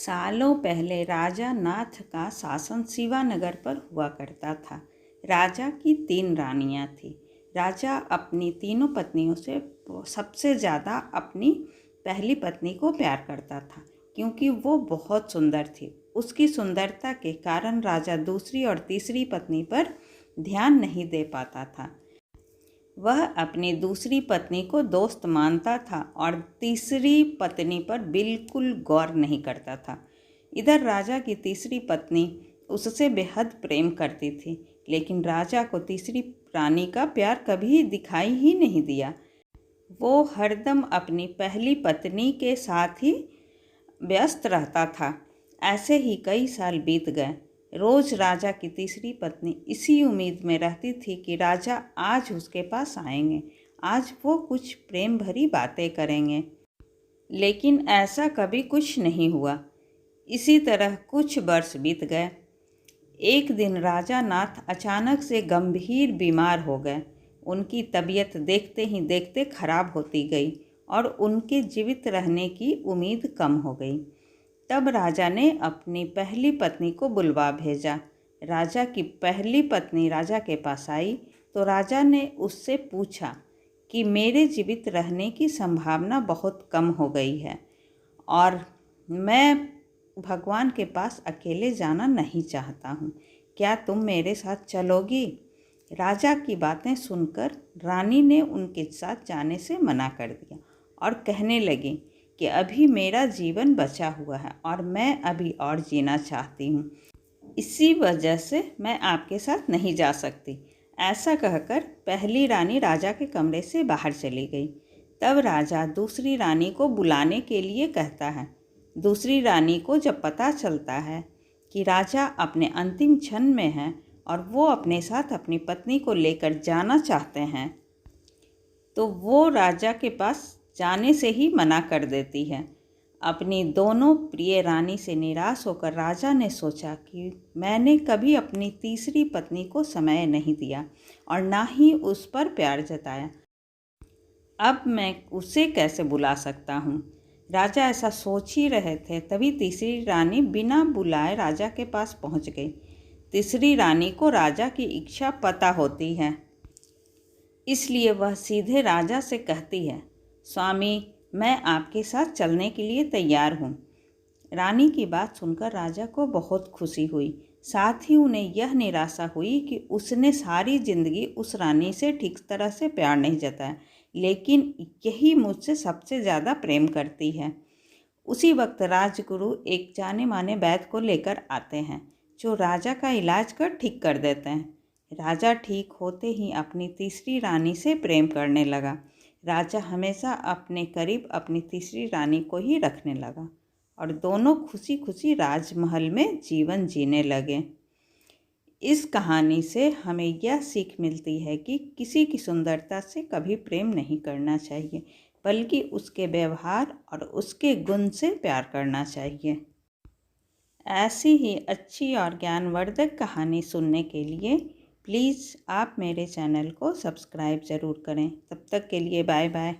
सालों पहले राजा नाथ का शासन शिवानगर पर हुआ करता था। राजा की 3 रानियां थीं। राजा अपनी तीनों पत्नियों से सबसे ज़्यादा अपनी पहली पत्नी को प्यार करता था, क्योंकि वो बहुत सुंदर थी। उसकी सुंदरता के कारण राजा दूसरी और तीसरी पत्नी पर ध्यान नहीं दे पाता था। वह अपनी दूसरी पत्नी को दोस्त मानता था और तीसरी पत्नी पर बिल्कुल गौर नहीं करता था। इधर राजा की तीसरी पत्नी उससे बेहद प्रेम करती थी, लेकिन राजा को तीसरी रानी का प्यार कभी दिखाई ही नहीं दिया। वो हरदम अपनी पहली पत्नी के साथ ही व्यस्त रहता था। ऐसे ही कई साल बीत गए। रोज राजा की तीसरी पत्नी इसी उम्मीद में रहती थी कि राजा आज उसके पास आएंगे, आज वो कुछ प्रेम भरी बातें करेंगे। लेकिन ऐसा कभी कुछ नहीं हुआ। इसी तरह कुछ वर्ष बीत गए। एक दिन राजा नाथ अचानक से गंभीर बीमार हो गए। उनकी तबीयत देखते ही देखते खराब होती गई और उनके जीवित रहने की उम्मीद कम हो गई। तब राजा ने अपनी पहली पत्नी को बुलवा भेजा। राजा की पहली पत्नी राजा के पास आई तो राजा ने उससे पूछा कि मेरे जीवित रहने की संभावना बहुत कम हो गई है और मैं भगवान के पास अकेले जाना नहीं चाहता हूँ। क्या तुम मेरे साथ चलोगी? राजा की बातें सुनकर रानी ने उनके साथ जाने से मना कर दिया और कहने लगी कि अभी मेरा जीवन बचा हुआ है और मैं अभी और जीना चाहती हूँ, इसी वजह से मैं आपके साथ नहीं जा सकती। ऐसा कहकर पहली रानी राजा के कमरे से बाहर चली गई। तब राजा दूसरी रानी को बुलाने के लिए कहता है। दूसरी रानी को जब पता चलता है कि राजा अपने अंतिम क्षण में हैं और वो अपने साथ अपनी पत्नी को लेकर जाना चाहते हैं, तो वो राजा के पास जाने से ही मना कर देती है। अपनी दोनों प्रिय रानी से निराश होकर राजा ने सोचा कि मैंने कभी अपनी तीसरी पत्नी को समय नहीं दिया और ना ही उस पर प्यार जताया। अब मैं उसे कैसे बुला सकता हूँ? राजा ऐसा सोच ही रहे थे, तभी तीसरी रानी बिना बुलाए राजा के पास पहुँच गई। तीसरी रानी को राजा की इच्छा पता होती है, इसलिए वह सीधे राजा से कहती है, स्वामी, मैं आपके साथ चलने के लिए तैयार हूँ। रानी की बात सुनकर राजा को बहुत खुशी हुई। साथ ही उन्हें यह निराशा हुई कि उसने सारी जिंदगी उस रानी से ठीक तरह से प्यार नहीं जताया, लेकिन यही मुझसे सबसे ज़्यादा प्रेम करती है। उसी वक्त राजगुरु एक जाने माने वैद्य को लेकर आते हैं, जो राजा का इलाज कर ठीक कर देते हैं। राजा ठीक होते ही अपनी तीसरी रानी से प्रेम करने लगा। राजा हमेशा अपने करीब अपनी तीसरी रानी को ही रखने लगा और दोनों खुशी खुशी राजमहल में जीवन जीने लगे। इस कहानी से हमें यह सीख मिलती है कि किसी की सुंदरता से कभी प्रेम नहीं करना चाहिए, बल्कि उसके व्यवहार और उसके गुण से प्यार करना चाहिए। ऐसी ही अच्छी और ज्ञानवर्धक कहानी सुनने के लिए प्लीज़ आप मेरे चैनल को सब्सक्राइब ज़रूर करें। तब तक के लिए बाय बाय।